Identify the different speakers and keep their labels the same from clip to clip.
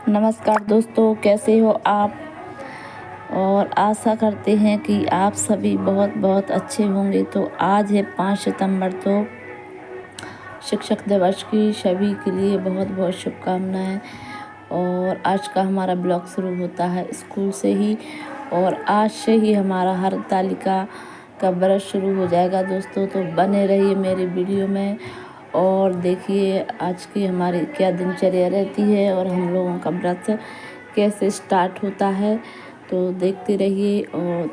Speaker 1: नमस्कार दोस्तों, कैसे हो आप। और आशा करते हैं कि आप सभी बहुत बहुत अच्छे होंगे। तो आज है 5 सितंबर, तो शिक्षक दिवस की सभी के लिए बहुत बहुत शुभकामनाएं। और आज का हमारा ब्लॉग शुरू होता है स्कूल से ही, और आज से ही हमारा हरतालिका का व्रत शुरू हो जाएगा दोस्तों। तो बने रहिए मेरे वीडियो में और देखिए आज की हमारी क्या दिनचर्या रहती है और हम लोगों का व्रत कैसे स्टार्ट होता है, तो देखते रहिए। और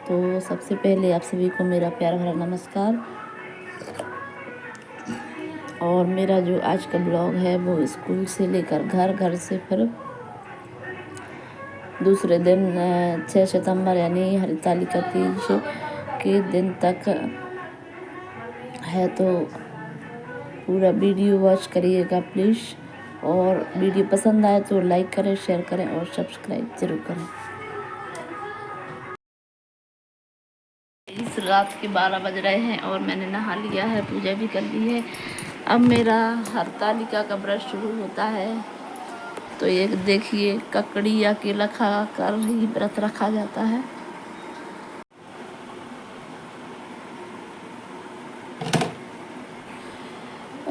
Speaker 1: तो सबसे पहले आप सभी को मेरा प्यार भरा नमस्कार। और मेरा जो आज का ब्लॉग है वो स्कूल से लेकर घर, घर से फिर दूसरे दिन 6 सितंबर यानी हरतालिका तीज के दिन तक है। तो पूरा वीडियो वॉच करिएगा प्लीज़, और वीडियो पसंद आए तो लाइक करें, शेयर करें और सब्सक्राइब ज़रूर करें। इस रात के 12 बज रहे हैं और मैंने नहा लिया है, पूजा भी कर ली है। अब मेरा हरतालिका का व्रत शुरू होता है। तो ये देखिए ककड़ी या केला खा कर ही व्रत रखा जाता है।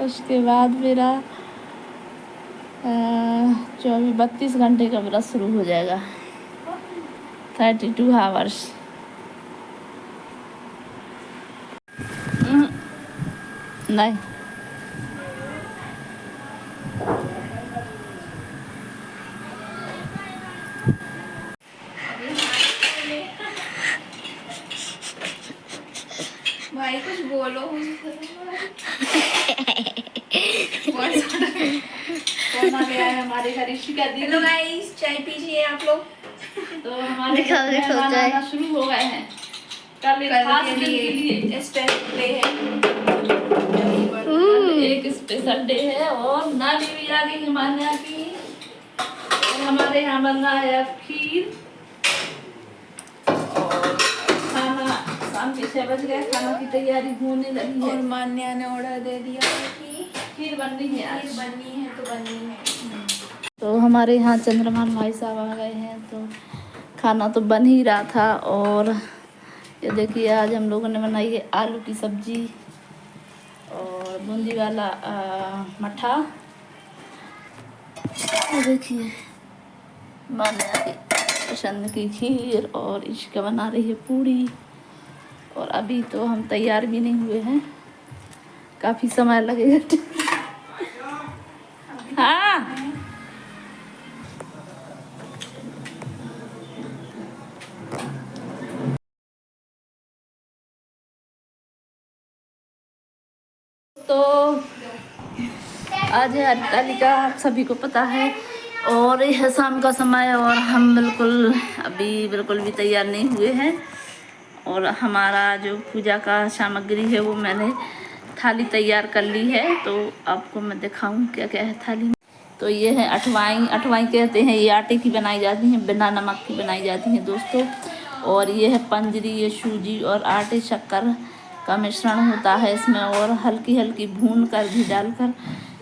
Speaker 1: उसके बाद मेरा 32 घंटे का व्रत शुरू हो जाएगा, 32 आवर्स। नहीं,
Speaker 2: भाई कुछ बोलो। हमारे घर हेलो गाइस, चाय पीजिए आप लोग। तो हमारे मेहमान आना शुरू हो गए हैं। कल एक खास दिन के लिए स्पेशल डे है,
Speaker 1: एक स्पेशल डे है और नाली भी आ गई हमारे यहाँ की। और हमारे यहाँ बन रहा है अब खीर, और खाना शाम के 6 बज गए, खाना की तैयारी होने लगी है।
Speaker 2: और मान्या ने ऑर्डर दे दिया है कि
Speaker 1: खीर बननी है आज।
Speaker 2: खीर बननी है तो बननी है।
Speaker 1: तो हमारे यहाँ चंद्रमान भाई साहब आ गए हैं, तो खाना तो बन ही रहा था। और ये देखिए आज हम लोगों ने बनाई है आलू की सब्जी और बूंदी वाला मठा। और देखिए मान्या की पसंद की खीर, और इसका बना रही है पूड़ी। और अभी तो हम तैयार भी नहीं हुए हैं, काफ़ी समय लगेगा। हाँ, तो आज है हरतालिका, आप सभी को पता है। और यह शाम का समय और हम बिल्कुल भी तैयार नहीं हुए हैं। और हमारा जो पूजा का सामग्री है वो मैंने थाली तैयार कर ली है, तो आपको मैं दिखाऊं क्या क्या है थाली में। तो ये है अठवाई, अठवाई कहते हैं, ये आटे की बनाई जाती हैं, बिना नमक की बनाई जाती हैं दोस्तों। और ये है पंजरी, ये सूजी और आटे शक्कर का मिश्रण होता है इसमें, और हल्की हल्की भून कर भी डालकर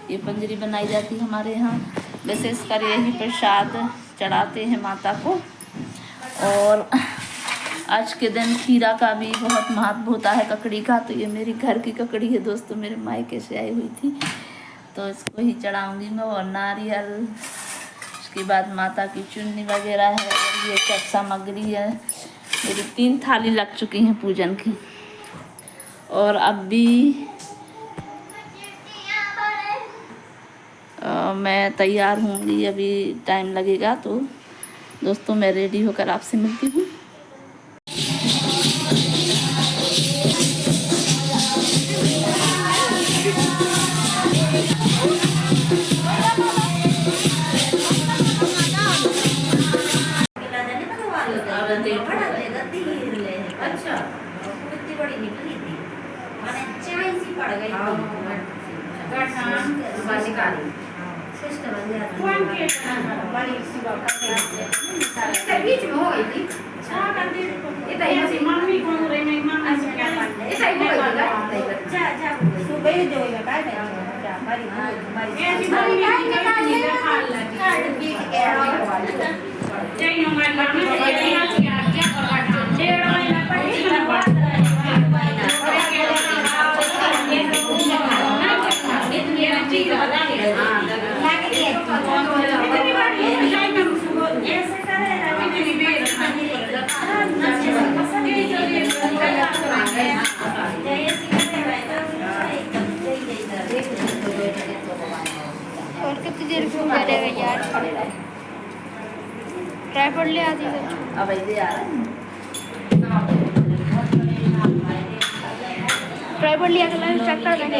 Speaker 1: ये पंजरी बनाई जाती है हमारे यहाँ। विशेषकर यही प्रसाद चढ़ाते हैं माता को। और आज के दिन खीरा का भी बहुत महत्व होता है, ककड़ी का। तो ये मेरी घर की ककड़ी है दोस्तों, मेरे मायके से आई हुई थी, तो इसको ही चढ़ाऊंगी मैं। और नारियल, उसके बाद माता की चुन्नी वगैरह है, और ये सब सामग्री है। मेरी 3 थाली लग चुकी हैं पूजन की। और अब भी मैं तैयार होंगी, अभी टाइम लगेगा। तो दोस्तों मैं रेडी होकर आपसे मिलती हूँ।
Speaker 2: अच्छा, इतनी बड़ी निकली थी, मैंने चाय सी पड़ गई थी। बालिकाली सिस्टम बड़ी सी बात बीच में हो गई थी। ये तो ऐसी मम्मी कौन रही, मैं मम्मी से क्या बात है, ऐसा ही हो गया। जा जा सुबह जो है काय क्या हमारी ऐसी मम्मी की खा लगी।
Speaker 3: देर क्यों करेगा यार। ट्राइपॉड ले आती है
Speaker 1: अब ऐसे आ रहा है।
Speaker 3: ट्राइपॉड लिया कर चेक कर देंगे।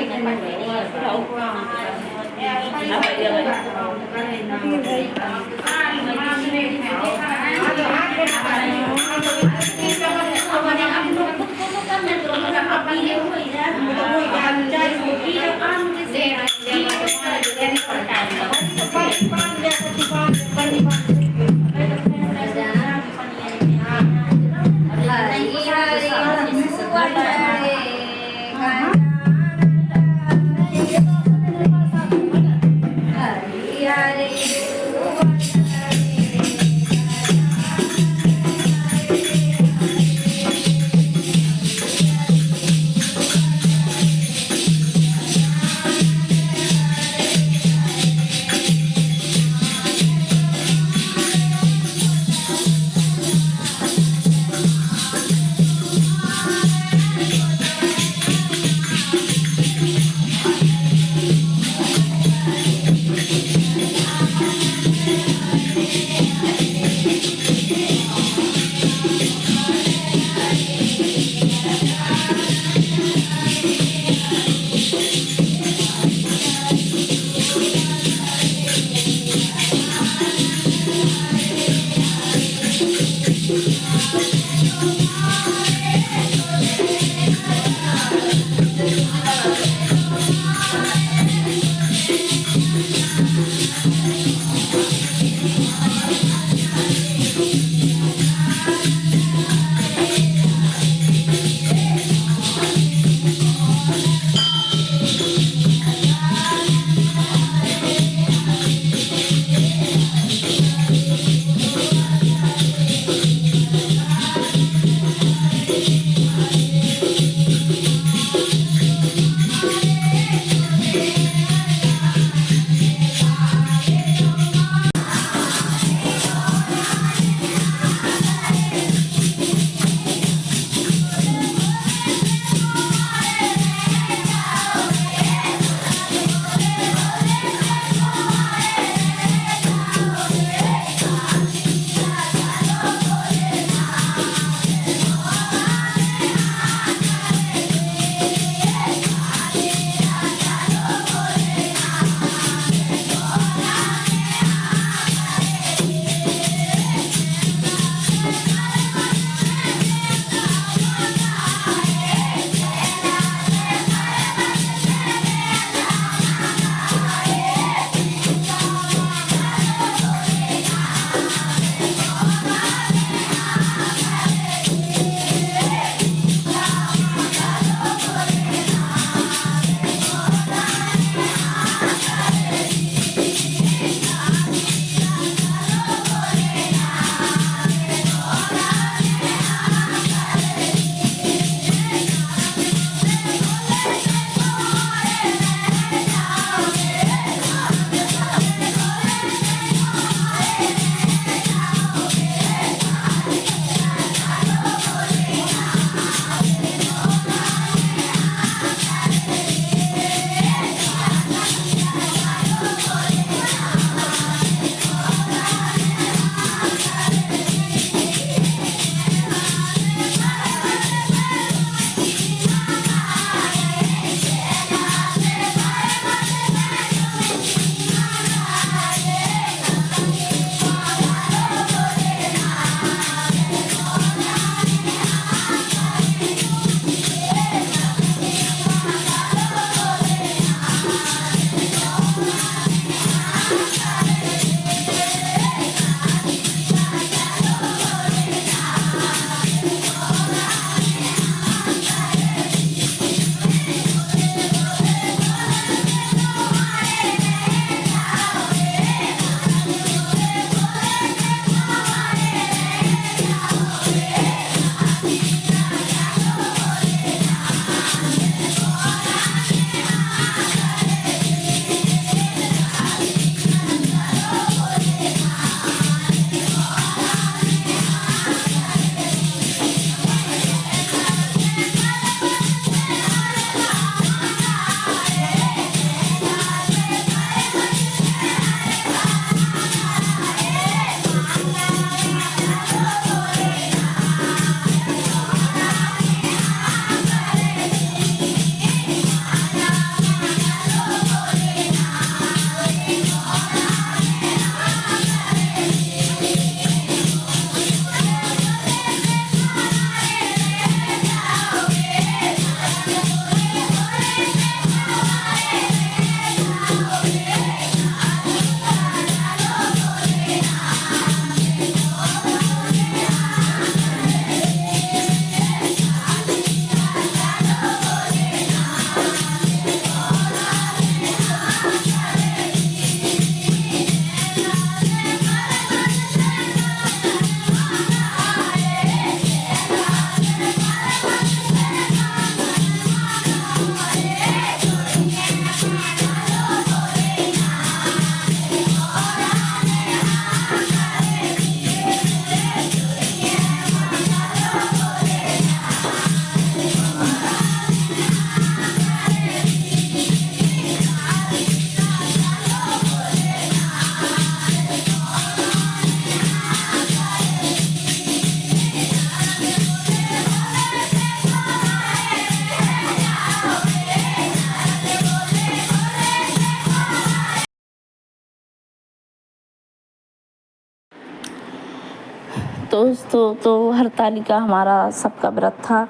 Speaker 1: दोस्तों तो हरतालिका हमारा सबका व्रत था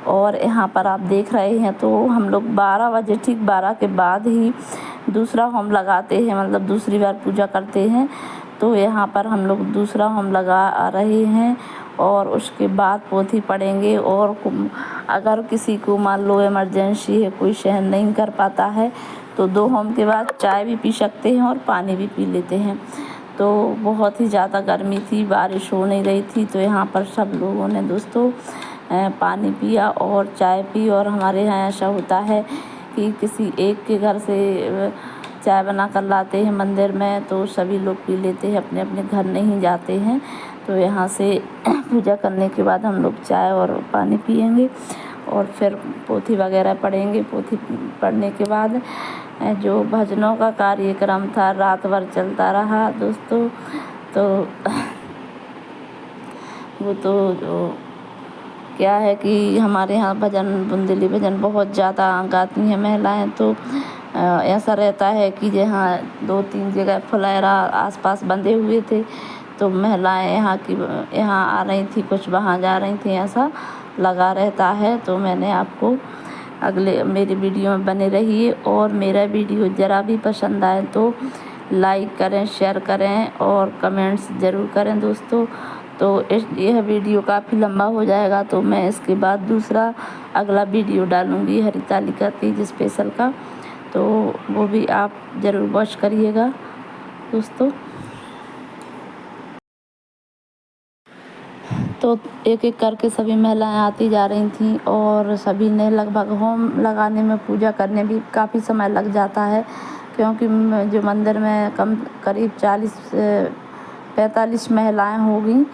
Speaker 1: और यहाँ पर आप देख रहे हैं तो हम लोग 12 बजे ठीक 12 के बाद ही दूसरा होम लगाते हैं, मतलब दूसरी बार पूजा करते हैं। तो यहाँ पर हम लोग दूसरा होम लगा रहे हैं और उसके बाद पोथी पढ़ेंगे। और अगर किसी को मान लो इमरजेंसी है, कोई सहन नहीं कर पाता है, तो 2 होम के बाद चाय भी पी सकते हैं और पानी भी पी लेते हैं। तो बहुत ही ज़्यादा गर्मी थी, बारिश हो नहीं रही थी, तो यहाँ पर सब लोगों ने दोस्तों पानी पिया और चाय पी। और हमारे यहाँ ऐसा होता है कि किसी एक के घर से चाय बना कर लाते हैं मंदिर में, तो सभी लोग पी लेते हैं, अपने अपने घर नहीं जाते हैं। तो यहाँ से पूजा करने के बाद हम लोग चाय और पानी पिएंगे और फिर पोथी वगैरह पढ़ेंगे। पोथी पढ़ने के बाद जो भजनों का कार्यक्रम था रात भर चलता रहा दोस्तों। तो वो तो क्या है कि हमारे यहाँ भजन बुंदेली भजन बहुत ज़्यादा गाती हैं महिलाएं। तो ऐसा रहता है कि जहाँ 2-3 जगह फुलेरा आसपास बंधे हुए थे, तो महिलाएं यहाँ आ रही थी, कुछ वहाँ जा रही थी, ऐसा लगा रहता है। तो मैंने आपको अगले मेरी वीडियो में बने रहिए और मेरा वीडियो ज़रा भी पसंद आए तो लाइक करें, शेयर करें और कमेंट्स ज़रूर करें दोस्तों। तो यह वीडियो काफ़ी लंबा हो जाएगा, तो मैं इसके बाद दूसरा अगला वीडियो डालूँगी हरतालिका तीज स्पेशल का, तो वो भी आप ज़रूर वॉच करिएगा दोस्तों। तो एक एक करके सभी महिलाएं आती जा रही थीं और सभी ने लगभग होम लगाने में, पूजा करने भी काफ़ी समय लग जाता है, क्योंकि जो मंदिर में करीब 40-45 महिलाएं होगी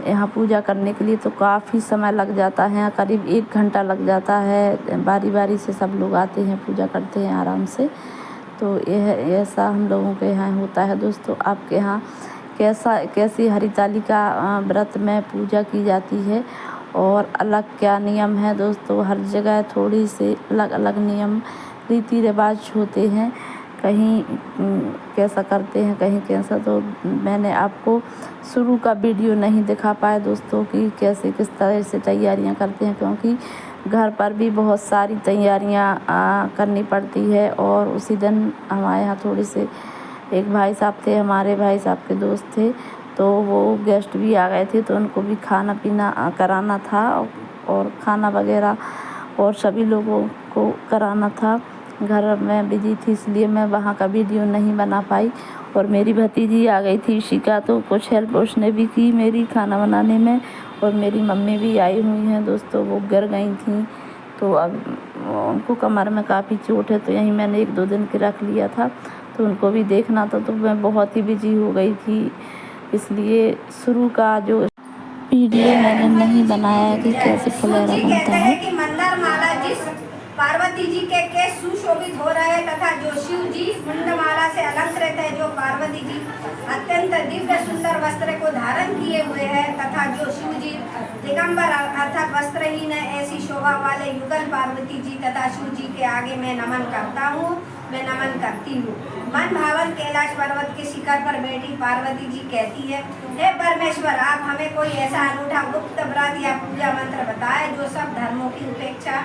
Speaker 1: यहाँ पूजा करने के लिए, तो काफ़ी समय लग जाता है, करीब 1 घंटा लग जाता है। बारी बारी से सब लोग आते हैं, पूजा करते हैं आराम से। तो यह ऐसा हम लोगों के यहाँ होता है दोस्तों। आपके यहाँ कैसी हरतालिका व्रत में पूजा की जाती है और अलग क्या नियम है दोस्तों? हर जगह थोड़ी से अलग अलग नियम रीति रिवाज होते हैं, कहीं कैसा करते हैं, कहीं कैसा। तो मैंने आपको शुरू का वीडियो नहीं दिखा पाया दोस्तों कि कैसे किस तरह से तैयारियां करते हैं, क्योंकि घर पर भी बहुत सारी तैयारियां करनी पड़ती है। और उसी दिन हमारे यहाँ थोड़ी से एक भाई साहब थे, हमारे भाई साहब के दोस्त थे, तो वो गेस्ट भी आ गए थे, तो उनको भी खाना पीना कराना था और खाना वगैरह और सभी लोगों को कराना था। घर में बिजी थी, इसलिए मैं वहाँ का वीडियो नहीं बना पाई। और मेरी भतीजी आ गई थी शिका, तो कुछ हेल्प उसने भी की मेरी खाना बनाने में। और मेरी मम्मी भी आई हुई हैं दोस्तों, वो गिर गई थी, तो अब उनको कमर में काफ़ी चोट है, तो यहीं मैंने 1-2 दिन के रख लिया था, तो उनको भी देखना था। तो मैं बहुत ही बिजी हो गई थी, इसलिए शुरू का जो वीडियो मैंने नहीं बनाया कि कैसे फुलेरा बनता है।
Speaker 2: कि मंदार माला जिस पार्वती जी के केस सुशोभित हो रहे तथा जो शिव जी मुंडमाला से अलंकृत है, जो पार्वती जी अत्यंत दिव्य सुंदर वस्त्र को धारण किए हुए हैं तथा जो शिव जी दिगंबर अर्थात वस्त्रहीन है, ऐसी शोभा वाले युगल पार्वती जी तथा शिव जी के आगे मैं नमन करता हूँ, मैं नमन करती हूँ। मन भावन कैलाश पर्वत के शिखर पर बैठी पार्वती जी कहती है, हे परमेश्वर, आप हमें कोई ऐसा अनूठा गुप्त व्रत या पूजा मंत्र बताए जो सब धर्मों की उपेक्षा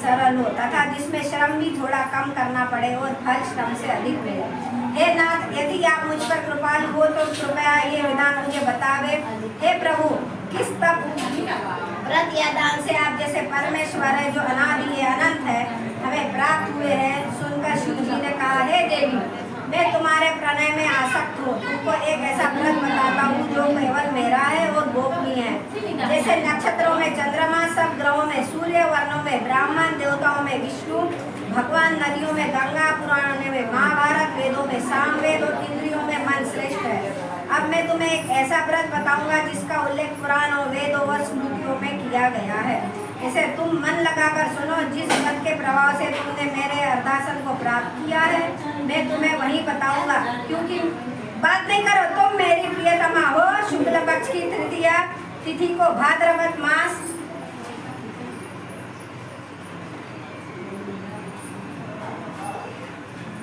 Speaker 2: सरल हो तथा जिसमें श्रम भी थोड़ा कम करना पड़े और फल श्रम से अधिक मिले। हे नाथ, यदि आप मुझ पर कृपालु हो तो कृपया ये विधान मुझे बतावे। हे प्रभु, किस तप व्रत या दान से आप जैसे परमेश्वर है जो अनादि है, अनंत है, हमें प्राप्त हुए हैं? सुनकर शिव जी ने कहा, हे देवी, मैं तुम्हारे प्रणय में आसक्त हूँ, तुमको एक ऐसा व्रत बताता हूँ जो केवल मेरा है और गोपनीय है। जैसे नक्षत्रों में चंद्रमा, सब ग्रहों में सूर्य, वर्णों में ब्राह्मण, देवताओं में विष्णु भगवान, नदियों में गंगा, पुराणों में महाभारत, वेदों में सामवेद और इंद्रियों में मन श्रेष्ठ है। अब मैं तुम्हें एक ऐसा व्रत बताऊंगा जिसका उल्लेख पुराणों, वेदों व स्मृतियों में किया गया है। इसे तुम मन लगाकर सुनो। जिस व्रत के प्रभाव से तुमने मेरे अर्धासन को प्राप्त किया है, मैं तुम्हें वही बताऊंगा, क्योंकि बात नहीं करो, तुम मेरी प्रियतमा हो। शुक्ल पक्ष की तृतीया तिथि को भाद्रपद मास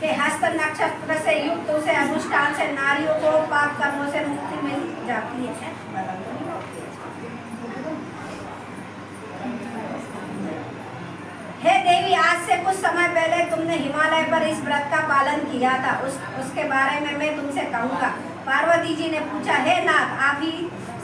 Speaker 2: के हस्त नक्षत्र से युक्त उसे अनुष्ठान से नारियों को पाप कर्मों से मुक्ति मिल जाती है। हे देवी, आज से कुछ समय पहले तुमने हिमालय पर इस व्रत का पालन किया था, उसके बारे में मैं तुमसे कहूँगा। पार्वती जी ने पूछा, हे नाथ, आप ही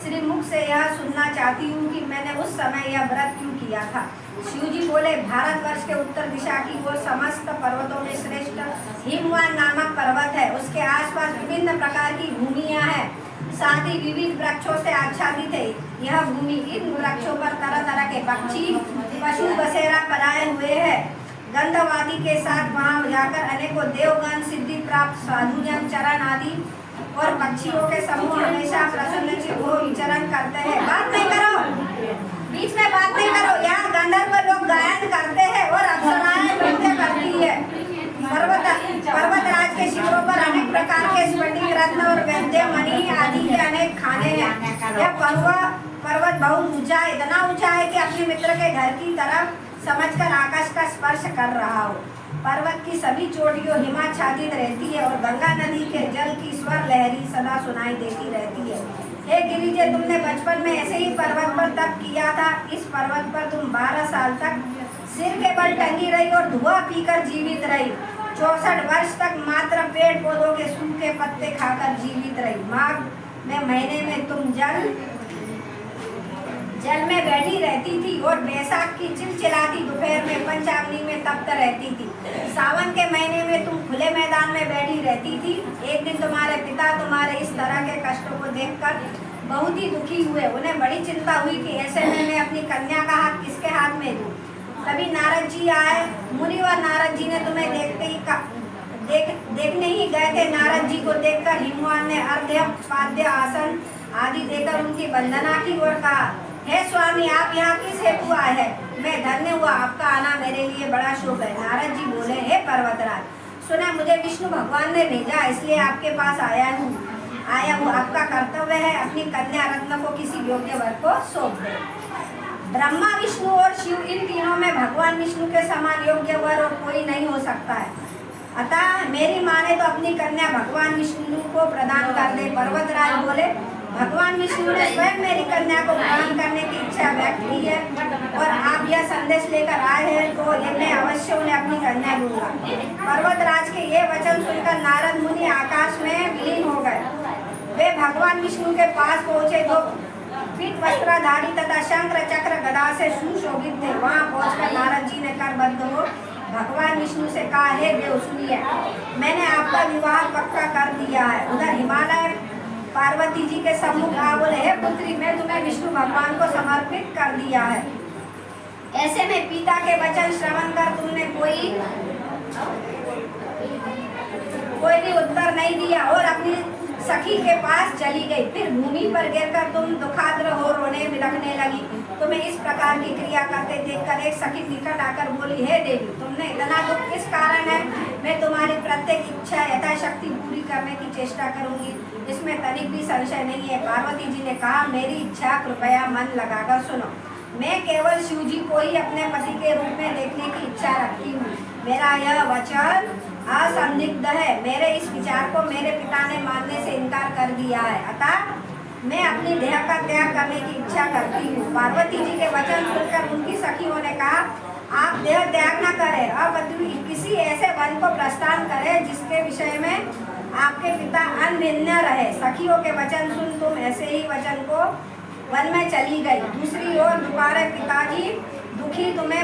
Speaker 2: श्रीमुख से यह सुनना चाहती हूँ कि मैंने उस समय यह व्रत क्यों किया था। शिव जी बोले, भारतवर्ष के उत्तर दिशा की वो समस्त पर्वतों में श्रेष्ठ हिमवान नामक पर्वत है। उसके आसपास विभिन्न प्रकार की भूमियाँ हैं, साथ ही विविध वृक्षों से आच्छादित है यह भूमि। इन वृक्षों पर तरह तरह के पक्षी पशु बसेरा बनाए हुए हैं। गंधवादी के साथ वहाँ जाकर अनेकों देवगण, सिद्धि प्राप्त साधुजन, चरण आदि और पक्षियों के समूह हमेशा प्रसन्न चित्त हो विचरण करते हैं। बात नहीं करो, बीच में बात नहीं करो। यहाँ गंधर्व लोग गायन करते हैं और अप्सराएं नृत्य करती है। पर्वतराज के शिखरों पर अनेक प्रकार के स्फटिक रत्न और वैद्य मणि आदि के अनेक खाने हैं। यह पर्वत बहुत ऊंचा है, इतना ऊंचा है कि अपने मित्र के घर की तरफ समझकर आकाश का स्पर्श कर रहा हो। पर्वत की सभी चोटियों हिमाच्छादित रहती है और गंगा नदी के जल की स्वर लहरी सदा सुनाई देती रहती है। हे गिरिजे, तुमने बचपन में ऐसे ही पर्वत पर तप किया था। इस पर्वत पर तुम 12 साल तक सिर के बल टंगी रही और धुआं पीकर जीवित रही। 64 वर्ष तक मात्र पेड़ पौधों के सूखे पत्ते खाकर जीवित रही। माघ में महीने में तुम जल में बैठी रहती थी और बैसाख की चिलचिलाती दोपहर में पंचाग्नि में तप्त रहती थी। सावन के महीने में तुम खुले मैदान में बैठी रहती थी। एक दिन तुम्हारे पिता तुम्हारे इस तरह के कष्टों को देखकर बहुत ही दुखी हुए। उन्हें बड़ी चिंता हुई कि ऐसे में मैं अपनी कन्या का हाथ किसके हाथ में दूं। तभी नारद जी आए। मुनि और नारद जी ने तुम्हें देखने ही गए थे। नारद जी को देखकर हिमवान ने अर्घ्य पाद्य आसन आदि देकर उनकी वंदना की और कहा, हे स्वामी, आप यहाँ किस हेतु आए हैं? मैं धन्य हुआ, आपका आना मेरे लिए बड़ा शुभ है। नारद जी बोले, हे पर्वतराज, सुना मुझे विष्णु भगवान ने भेजा, इसलिए आपके पास आया हूँ। आपका कर्तव्य है अपनी कन्या रत्न को किसी योग्य वर को सौंप दे। ब्रह्मा, विष्णु और शिव, इन तीनों में भगवान विष्णु के समान योग्य वर और कोई नहीं हो सकता है। अतः मेरी माँ ने तो अपनी कन्या भगवान विष्णु को प्रदान कर दे। पर्वतराज बोले, भगवान विष्णु ने स्वयं मेरी कन्या को प्रदान करने की इच्छा व्यक्त की है और आप यह संदेश लेकर आए हैं तो मैं अवश्य उन्हें अपनी कन्या दूंगा। पर्वतराज के ये वचन सुनकर नारद मुनि आकाश में विलीन हो गए। वे भगवान विष्णु के पास पहुँचे तो पीत वस्त्रधारी तथा शंकर चक्र गदा से सुशोभित थे। वहाँ पहुँचकर नारद जी ने करबद्ध हो भगवान विष्णु से कहा, हे देव सुनिए, मैंने आपका विवाह पक्का कर दिया है। उधर हिमालय पार्वती जी के सम्मुख आ बोले, हे पुत्री, मैं तुम्हें विष्णु भगवान को समर्पित कर दिया है। ऐसे में पिता के वचन श्रवण कर तुमने कोई भी उत्तर नहीं दिया और अपनी सखी के पास चली गई। फिर भूमि पर गिरकर तुम दुखाद्र हो रोने बिलखने लगी। तुम्हें इस प्रकार की क्रिया करते देखकर एक सखी निकट आकर बोली, हे देवी, तुमने इतना दुख किस कारण है? मैं तुम्हारी प्रत्येक इच्छा यथाशक्ति पूरी करने की चेष्टा करूंगी, इसमें तनिक भी संशय नहीं है। पार्वती जी ने कहा, मेरी इच्छा कृपया मन लगाकर सुनो। मैं केवल शिव जी को ही अपने पति के रूप में देखने की इच्छा रखती हूँ। मेरा यह वचन असंदिग्ध है। मेरे इस विचार को मेरे पिता ने मानने से इनकार कर दिया है, अतः मैं अपनी देह का त्याग करने की इच्छा करती हूँ। पार्वती जी के वचन सुनकर उनकी सखियों ने कहा, आप देह त्याग न करें, अब किसी ऐसे वन को प्रस्थान करें जिसके विषय में आपके पिता अनभिन्न रहे। सखियों के वचन सुन तुम ऐसे ही वचन को वन में चली गई। दूसरी ओर तुम्हारे पिताजी दुखी तुम्हें